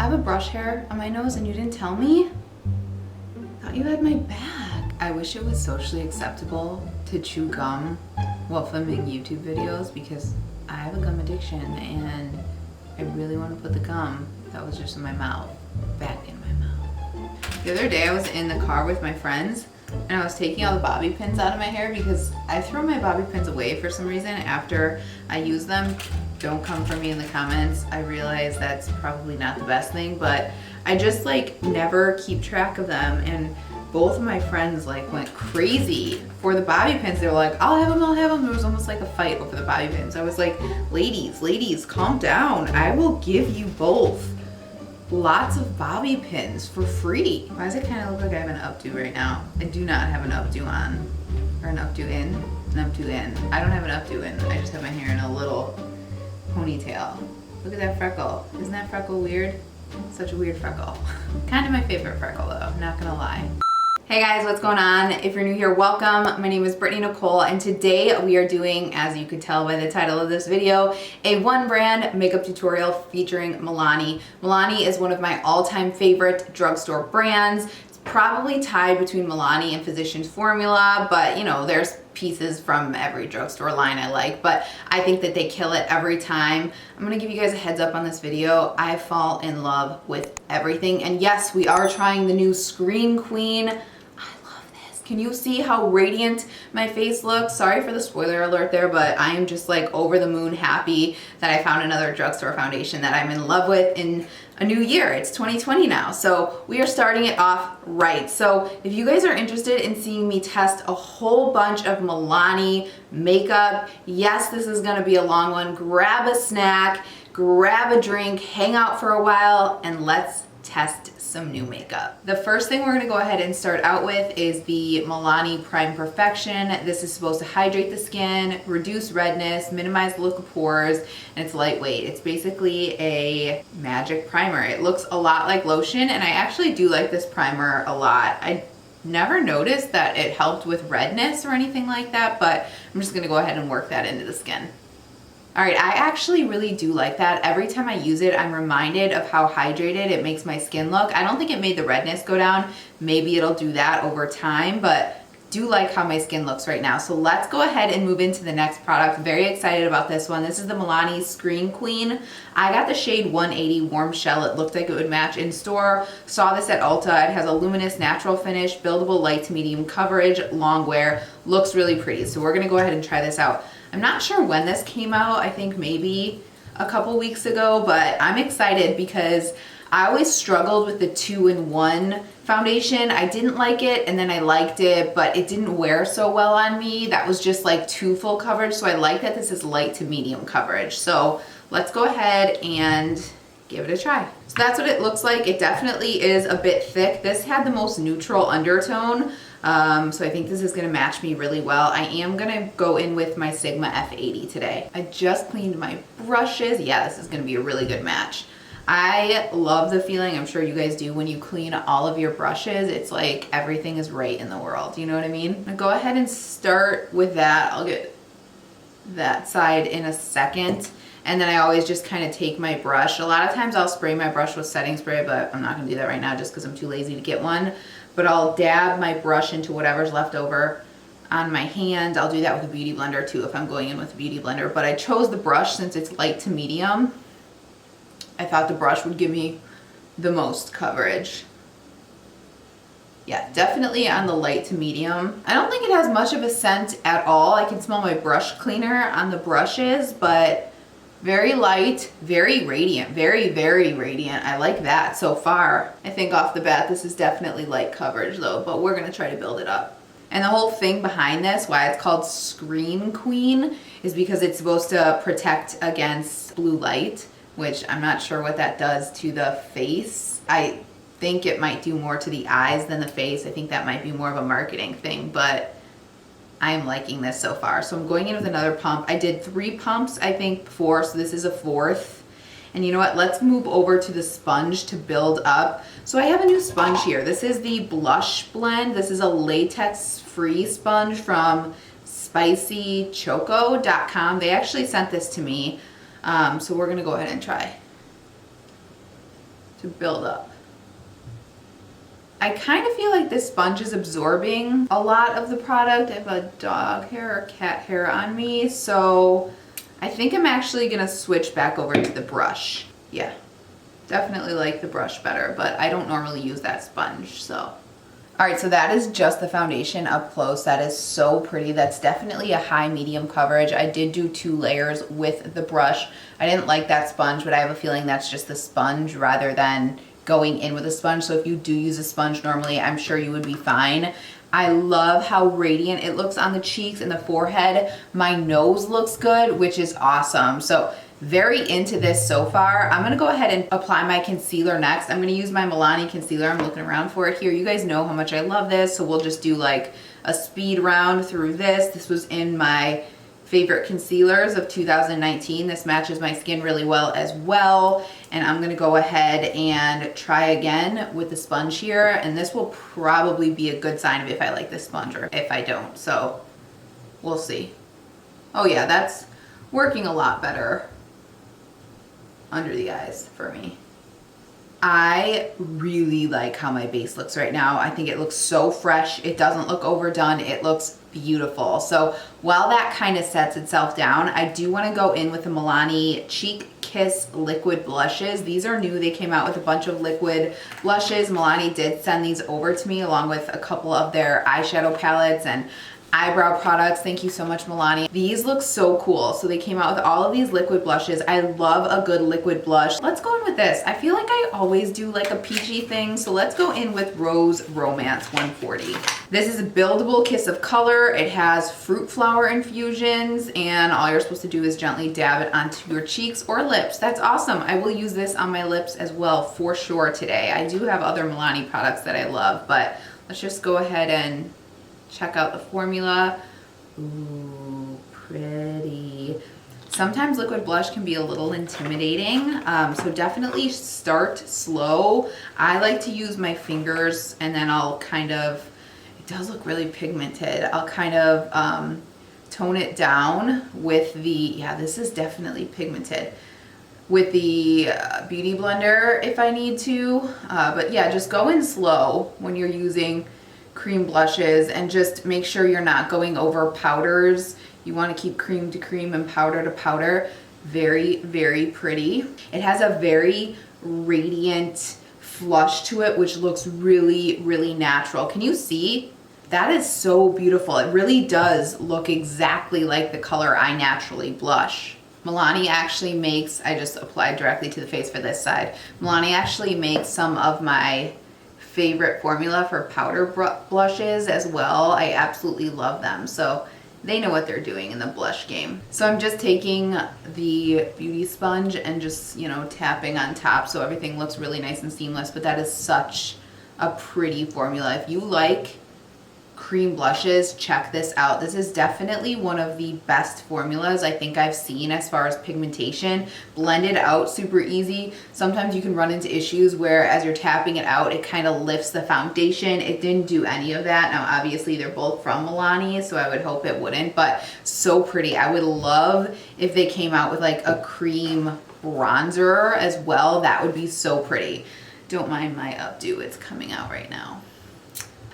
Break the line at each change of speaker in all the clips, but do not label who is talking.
I have a brush hair on my nose and you didn't tell me? Thought you had my bag. I wish it was socially acceptable to chew gum while filming YouTube videos because I have a gum addiction and I really want to put the gum that was just in my mouth back in my mouth. The other day I was in the car with my friends and I was taking all the bobby pins out of my hair because I throw my bobby pins away for some reason after I use them. Don't come for me in the comments. I realize that's probably not the best thing, but I just like never keep track of them, and both of my friends like went crazy for the bobby pins. They were like, I'll have them, I'll have them. There was almost like a fight over the bobby pins. I was like, ladies, calm down. I will give you both lots of bobby pins for free. Why does it kind of look like I have an updo right now? I do not have an updo on, or an updo in, an updo in. I don't have an updo in. I just have my hair in a little ponytail. Look at that freckle. Isn't that freckle weird? Such a weird freckle. Kind of my favorite freckle though, not gonna lie. Hey guys, what's going on? If you're new here, welcome. My name is BrittanyNichole and today we are doing, as you could tell by the title of this video, a one brand makeup tutorial featuring Milani. Milani is one of my all-time favorite drugstore brands. It's probably tied between Milani and Physicians Formula, but you know, there's pieces from every drugstore line I like, but I think that they kill it every time. I'm gonna give you guys a heads up on this video. I fall in love with everything, and yes, we are trying the new Screen Queen. Can you see how radiant my face looks? Sorry for the spoiler alert there, but I am just like over the moon happy that I found another drugstore foundation that I'm in love with in a new year. It's 2020 now, so we are starting it off right. So if you guys are interested in seeing me test a whole bunch of Milani makeup, yes, this is gonna be a long one. Grab a snack, grab a drink, hang out for a while, and let's test some new makeup. The first thing we're gonna go ahead and start out with is the Milani Prime Perfection. This is supposed to hydrate the skin, reduce redness, minimize the look of pores, and it's lightweight. It's basically a magic primer. It looks a lot like lotion, and I actually do like this primer a lot. I never noticed that it helped with redness or anything like that, but I'm just gonna go ahead and work that into the skin. All right, I actually really do like that. Every time I use it, I'm reminded of how hydrated it makes my skin look. I don't think it made the redness go down. Maybe it'll do that over time, but do like how my skin looks right now. So let's go ahead and move into the next product. Very excited about this one. This is the Milani Screen Queen. I got the shade 180 Warm Shell. It looked like it would match in store. Saw this at Ulta. It has a luminous natural finish, buildable light to medium coverage, long wear. Looks really pretty. So we're gonna go ahead and try this out. I'm not sure when this came out. I think maybe a couple weeks ago, but I'm excited because I always struggled with the 2-in-1 foundation. I didn't like it and then I liked it, but it didn't wear so well on me. That was just like too full coverage. So I like that this is light to medium coverage. So let's go ahead and give it a try. So that's what it looks like. It definitely is a bit thick. This had the most neutral undertone. So I think this is gonna match me really well. I am gonna go in with my Sigma F80 today. I just cleaned my brushes. Yeah, this is gonna be a really good match. I love the feeling, I'm sure you guys do, when you clean all of your brushes. It's like everything is right in the world. You know what I mean? I'll go ahead and start with that. I'll get that side in a second. And then I always just kind of take my brush. A lot of times I'll spray my brush with setting spray, but I'm not gonna do that right now just because I'm too lazy to get one. But I'll dab my brush into whatever's left over on my hand. I'll do that with a beauty blender too if I'm going in with a beauty blender. But I chose the brush since it's light to medium. I thought the brush would give me the most coverage. Yeah, definitely on the light to medium. I don't think it has much of a scent at all. I can smell my brush cleaner on the brushes, but very light, very radiant, very, very radiant. I like that so far. I think off the bat, this is definitely light coverage though, but we're gonna try to build it up. And the whole thing behind this, why it's called Screen Queen, is because it's supposed to protect against blue light, which I'm not sure what that does to the face. I think it might do more to the eyes than the face. I think that might be more of a marketing thing, but I'm liking this so far. So I'm going in with another pump. I did 3 pumps, I think, before, so this is a 4th. And you know what? Let's move over to the sponge to build up. So I have a new sponge here. This is the Blush Blend. This is a latex-free sponge from spicychoco.com. They actually sent this to me. So we're gonna go ahead and try. to build up. I kind of feel like this sponge is absorbing a lot of the product. I have a dog hair or cat hair on me, so I think I'm actually gonna switch back over to the brush. Yeah, definitely like the brush better, but I don't normally use that sponge, so. All right, so that is just the foundation up close. That is so pretty. That's definitely a high medium coverage. I did do 2 layers with the brush. I didn't like that sponge, but I have a feeling that's just the sponge rather than going in with a sponge. So if you do use a sponge normally, I'm sure you would be fine. I love how radiant it looks on the cheeks and the forehead. My nose looks good, which is awesome. So very into this so far. I'm gonna go ahead and apply my concealer next. I'm gonna use my Milani concealer. I'm looking around for it here. You guys know how much I love this, so we'll just do like a speed round through this. This was in my favorite concealers of 2019. This matches my skin really well as well. And I'm gonna go ahead and try again with the sponge here. And this will probably be a good sign of if I like this sponge or if I don't. So we'll see. Oh yeah, that's working a lot better under the eyes for me. I really like how my base looks right now. I think it looks so fresh. It doesn't look overdone. It looks beautiful. So while that kind of sets itself down, I do want to go in with the Milani Cheek Kiss liquid blushes. These are new. They came out with a bunch of liquid blushes. Milani did send these over to me along with a couple of their eyeshadow palettes and eyebrow products. Thank you so much, Milani. These look so cool. So they came out with all of these liquid blushes. I love a good liquid blush. Let's go in with this. I feel like I always do like a peachy thing. So let's go in with Rose Romance 140. This is a buildable kiss of color. It has fruit flower infusions and all you're supposed to do is gently dab it onto your cheeks or lips. That's awesome. I will use this on my lips as well for sure today. I do have other Milani products that I love, but let's just go ahead and check out the formula. Ooh, pretty. Sometimes liquid blush can be a little intimidating, so definitely start slow. I like to use my fingers and then I'll kind of, it does look really pigmented. I'll kind of tone it down with the, yeah, this is definitely pigmented, with the Beauty Blender if I need to. But yeah, just go in slow when you're using cream blushes and just make sure you're not going over powders. You want to keep cream to cream and powder to powder. Very, very pretty. It has a very radiant flush to it, which looks really, really natural. Can you see? That is so beautiful. It really does look exactly like the color I naturally blush. Milani actually makes, I just applied directly to the face for this side. Milani actually makes some of my favorite formula for powder blushes as well. I absolutely love them. So they know what they're doing in the blush game. So I'm just taking the beauty sponge and just, you know, tapping on top so everything looks really nice and seamless. But that is such a pretty formula. If you like cream blushes, check this out. This is definitely one of the best formulas I think I've seen as far as pigmentation. Blended out super easy. Sometimes you can run into issues where as you're tapping it out, it kind of lifts the foundation. It didn't do any of that. Now obviously they're both from Milani, so I would hope it wouldn't, but so pretty. I would love if they came out with like a cream bronzer as well. That would be so pretty. Don't mind my updo, it's coming out right now.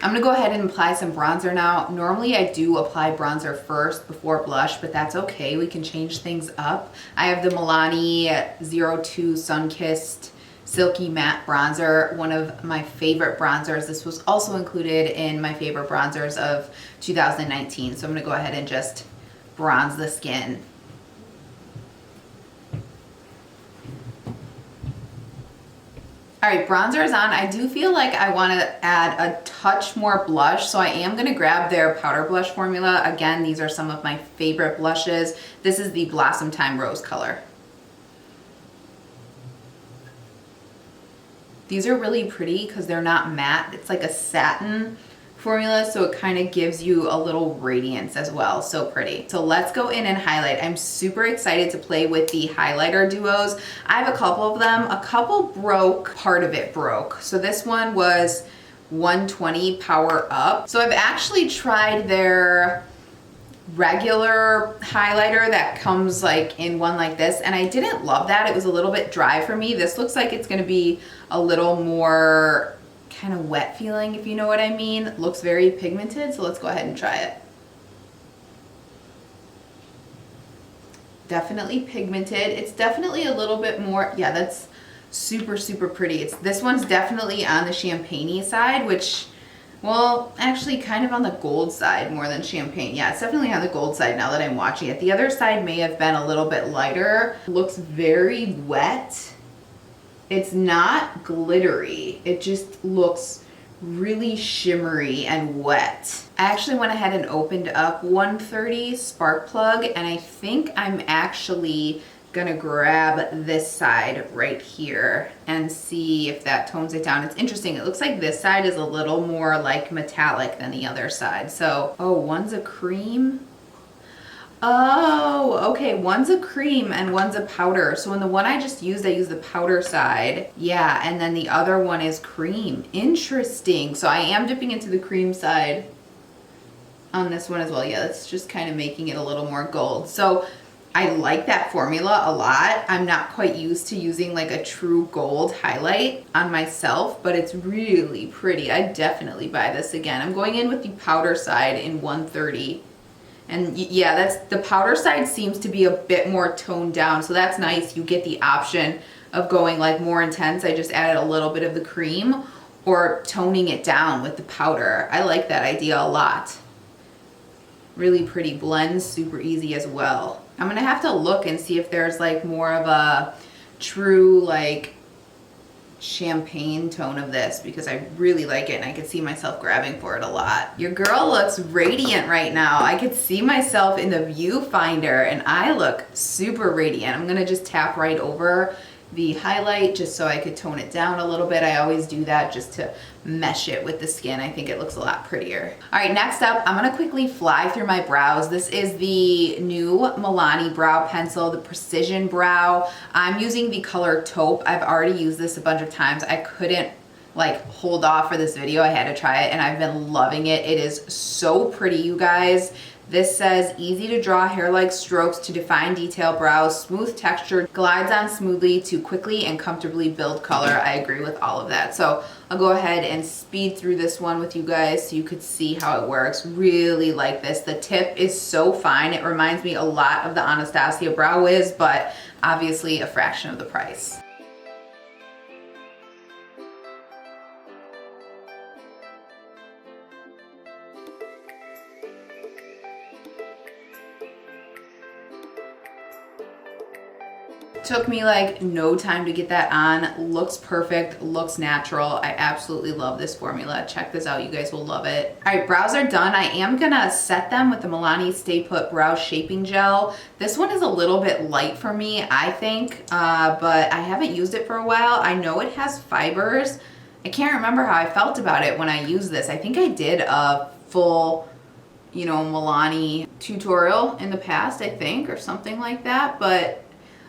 I'm gonna go ahead and apply some bronzer now. Normally I do apply bronzer first before blush, but that's okay. We can change things up. I have the Milani 02 Sun-Kissed Silky Matte Bronzer, one of my favorite bronzers. This was also included in my favorite bronzers of 2019. So I'm gonna go ahead and just bronze the skin. All right, bronzer is on. I do feel like I want to add a touch more blush, so I am going to grab their powder blush formula. Again, these are some of my favorite blushes. This is the Blossom Time Rose color. These are really pretty because they're not matte. It's like a satin formula, so it kind of gives you a little radiance as well. So pretty. So let's go in and highlight. I'm super excited to play with the highlighter duos. I have a couple of them. A couple broke, part of it broke. So this one was 120 Power Up. So I've actually tried their regular highlighter that comes like in one like this, and I didn't love that. It was a little bit dry for me. This looks like it's gonna be a little more kind of wet feeling, if you know what I mean. It looks very pigmented, so let's go ahead and try it. Definitely pigmented. It's definitely a little bit more, yeah, that's super, super pretty. This one's definitely on the champagne-y side, which, well, actually kind of on the gold side more than champagne. Yeah, it's definitely on the gold side now that I'm watching it. The other side may have been a little bit lighter. Looks very wet. It's not glittery. It just looks really shimmery and wet. I actually went ahead and opened up 130 Spark Plug, and I think I'm actually gonna grab this side right here and see if that tones it down. It's interesting. It looks like this side is a little more like metallic than the other side. So, oh, one's a cream. Oh, okay, one's a cream and one's a powder. So in the one I just used, I used the powder side. Yeah, and then the other one is cream. Interesting. So I am dipping into the cream side on this one as well. Yeah, that's just kind of making it a little more gold. So I like that formula a lot. I'm not quite used to using like a true gold highlight on myself, but it's really pretty. I'd definitely buy this again. I'm going in with the powder side in 130. And yeah, that's the powder side seems to be a bit more toned down, so that's nice. You get the option of going like more intense. I just added a little bit of the cream, or toning it down with the powder. I like that idea a lot. Really pretty, blends super easy as well. I'm gonna have to look and see if there's like more of a true like champagne tone of this, because I really like it and I could see myself grabbing for it a lot. Your girl looks radiant right now. I could see myself in the viewfinder and I look super radiant. I'm gonna just tap right over the highlight just so I could tone it down a little bit. I always do that just to mesh it with the skin. I think it looks a lot prettier. All right, next up, I'm gonna quickly fly through my brows. This is the new Milani brow pencil, the Precision Brow. I'm using the color Taupe. I've already used this a bunch of times. I couldn't like hold off for this video. I had to try it and I've been loving it. It is so pretty, you guys. This says, easy to draw hair-like strokes to define detail brows, smooth texture, glides on smoothly to quickly and comfortably build color. I agree with all of that. So I'll go ahead and speed through this one with you guys so you could see how it works. Really like this. The tip is so fine. It reminds me a lot of the Anastasia Brow Wiz, but obviously a fraction of the price. Took me like no time to get that on. Looks perfect, looks natural. I absolutely love this formula. Check this out, you guys will love it. All right, brows are done. I am gonna set them with the Milani Stay Put Brow Shaping Gel. This one is a little bit light for me, I think, but I haven't used it for a while. I know it has fibers. I can't remember how I felt about it when I used this. I think I did a full, you know, Milani tutorial in the past, I think, or something like that, but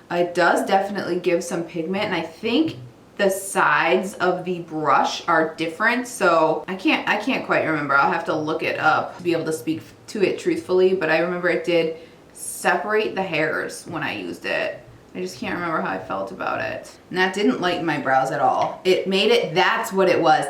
it does definitely give some pigment, and I think the sides of the brush are different, so I can't quite remember. I'll have to look it up to be able to speak to it truthfully, but I remember it did separate the hairs when I used it. I just can't remember how I felt about it. And that didn't lighten my brows at all. It made it, that's what it was.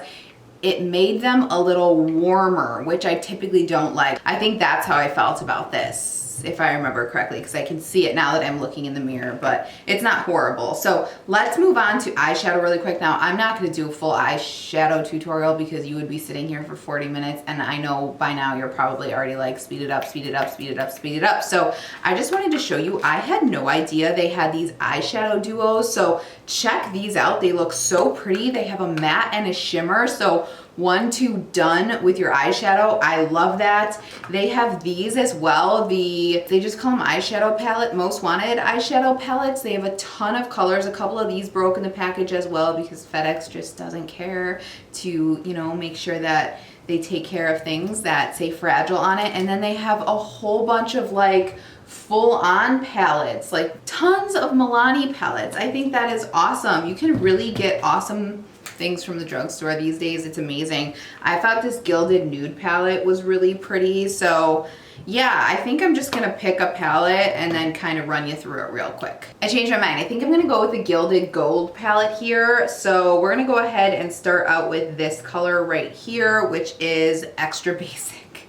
It made them a little warmer, which I typically don't like. I think that's how I felt about this, if I remember correctly, because I can see it now that I'm looking in the mirror, but it's not horrible. So let's move on to eyeshadow really quick. Now, I'm not going to do a full eyeshadow tutorial because you would be sitting here for 40 minutes, and I know by now you're probably already like, speed it up, speed it up, speed it up, speed it up. So I just wanted to show you, I had no idea they had these eyeshadow duos, so check these out. They look so pretty. They have a matte and a shimmer, so 1, 2 done with your eyeshadow. I love that. They have these as well. They just call them eyeshadow palette, most wanted eyeshadow palettes. They have a ton of colors. A couple of these broke in the package as well because FedEx just doesn't care to, you know, make sure that they take care of things that say fragile on it. And then they have a whole bunch of like full-on palettes, like tons of Milani palettes. I think that is awesome. You can really get awesome things from the drugstore these days. It's amazing. I thought this Gilded Nude palette was really pretty. So yeah, I think I'm just gonna pick a palette and then kind of run you through it real quick. I changed my mind. I think I'm gonna go with the Gilded Gold palette here. So we're gonna go ahead and start out with this color right here, which is Extra Basic.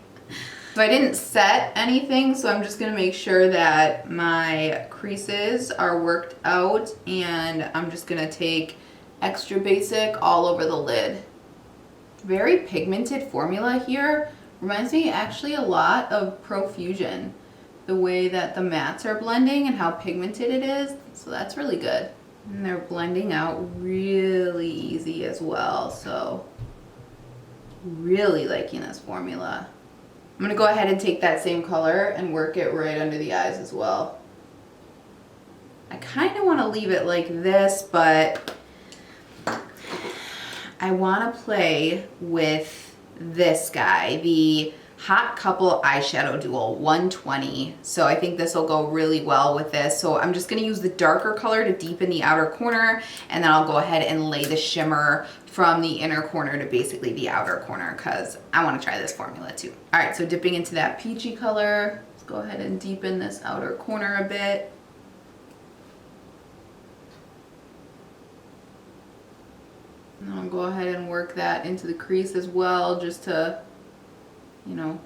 So I didn't set anything, so I'm just gonna make sure that my creases are worked out, and I'm just gonna take Extra Basic all over the lid. Very pigmented formula here. Reminds me actually a lot of Profusion, the way that the mattes are blending and how pigmented it is. So that's really good. And they're blending out really easy as well. So really liking this formula. I'm gonna go ahead and take that same color and work it right under the eyes as well. I kind of want to leave it like this, but I want to play with this guy, the Hot Couple Eyeshadow Dual 120. So I think this will go really well with this. So I'm just going to use the darker color to deepen the outer corner, and then I'll go ahead and lay the shimmer from the inner corner to basically the outer corner, because I want to try this formula too. All right, so dipping into that peachy color, let's go ahead and deepen this outer corner a bit. And I'll go ahead and work that into the crease as well, just to, you know,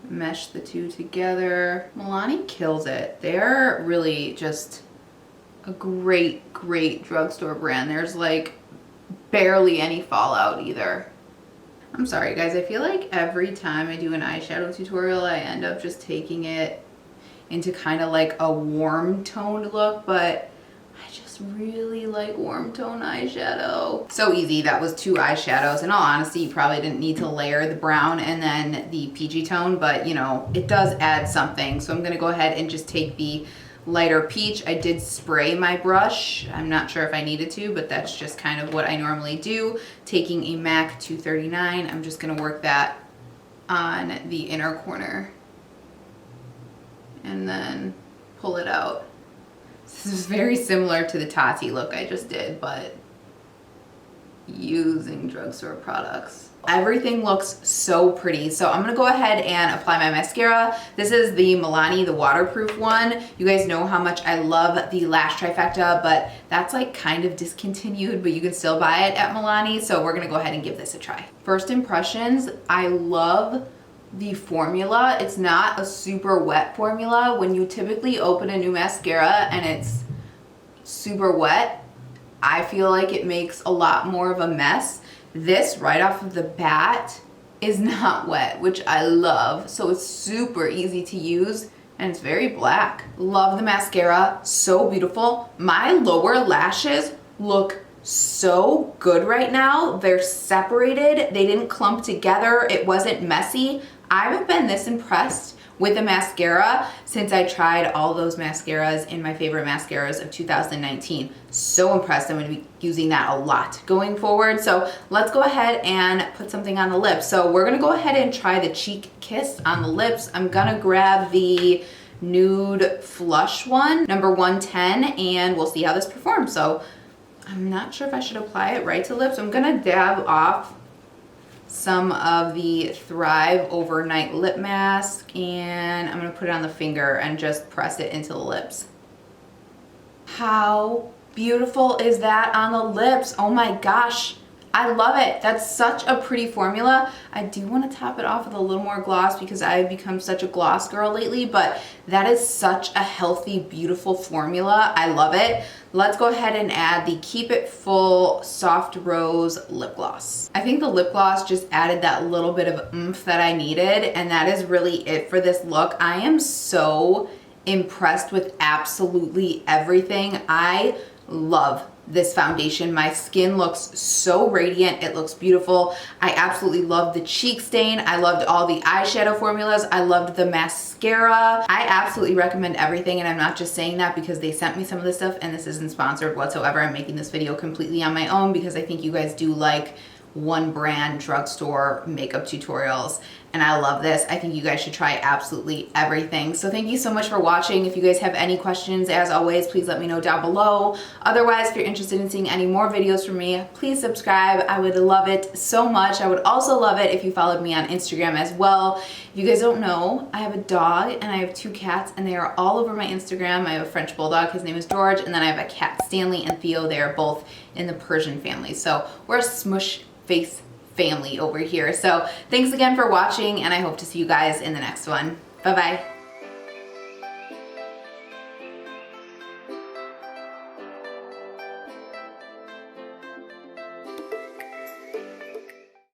mesh the two together. Milani kills it. They're really just a great, great drugstore brand. There's like barely any fallout either. I'm sorry guys, I feel like every time I do an eyeshadow tutorial, I end up just taking it into kind of like a warm toned look, but I just really like warm tone eyeshadow. So easy. That was 2 eyeshadows. In all honesty, you probably didn't need to layer the brown and then the peachy tone, but you know, it does add something. So I'm going to go ahead and just take the lighter peach. I did spray my brush. I'm not sure if I needed to, but that's just kind of what I normally do. Taking a MAC 239, I'm just going to work that on the inner corner and then pull it out. This is very similar to the Tati look I just did, but using drugstore products. Everything looks so pretty. So I'm gonna go ahead and apply my mascara. This is the Milani, the waterproof one. You guys know how much I love the Lash Trifecta, but that's like kind of discontinued, but you can still buy it at Milani. So we're gonna go ahead and give this a try. First impressions, I love the formula. It's not a super wet formula. When you typically open a new mascara and it's super wet, I feel like it makes a lot more of a mess. This right off of the bat is not wet, which I love. So it's super easy to use and it's very black. Love the mascara, so beautiful. My lower lashes look so good right now. They're separated, they didn't clump together, it wasn't messy. I haven't been this impressed with a mascara since I tried all those mascaras in my favorite mascaras of 2019. So impressed. I'm going to be using that a lot going forward. So let's go ahead and put something on the lips. So we're going to go ahead and try the Cheek Kiss on the lips. I'm going to grab the Nude Flush one, number 110, and we'll see how this performs. So I'm not sure if I should apply it right to lips. I'm going to dab off some of the Thrive Overnight Lip Mask, and I'm going to put it on the finger and just press it into the lips. How beautiful is that on the lips? Oh my gosh, I love it. That's such a pretty formula. I do want to top it off with a little more gloss because I've become such a gloss girl lately, but that is such a healthy, beautiful formula. I love it. Let's go ahead and add the Keep It Full Soft Rose Lip Gloss. I think the lip gloss just added that little bit of oomph that I needed, and that is really it for this look. I am so impressed with absolutely everything. I love this foundation. My skin looks so radiant. It looks beautiful. I absolutely love the cheek stain. I loved all the eyeshadow formulas. I loved the mascara. I absolutely recommend everything, and I'm not just saying that because they sent me some of this stuff and this isn't sponsored whatsoever. I'm making this video completely on my own because I think you guys do like one brand drugstore makeup tutorials, and I love this. I think you guys should try absolutely everything. So thank you so much for watching. If you guys have any questions, as always, please let me know down below. Otherwise, if you're interested in seeing any more videos from me, please subscribe. I would love it so much. I would also love it if you followed me on Instagram as well. If you guys don't know, I have a dog and I have 2 cats, and they are all over my Instagram. I have a French bulldog, his name is George, and then I have a cat, Stanley and Theo. They are both in the Persian family. So we're a smush face family over here. So thanks again for watching, and I hope to see you guys in the next one. Bye bye.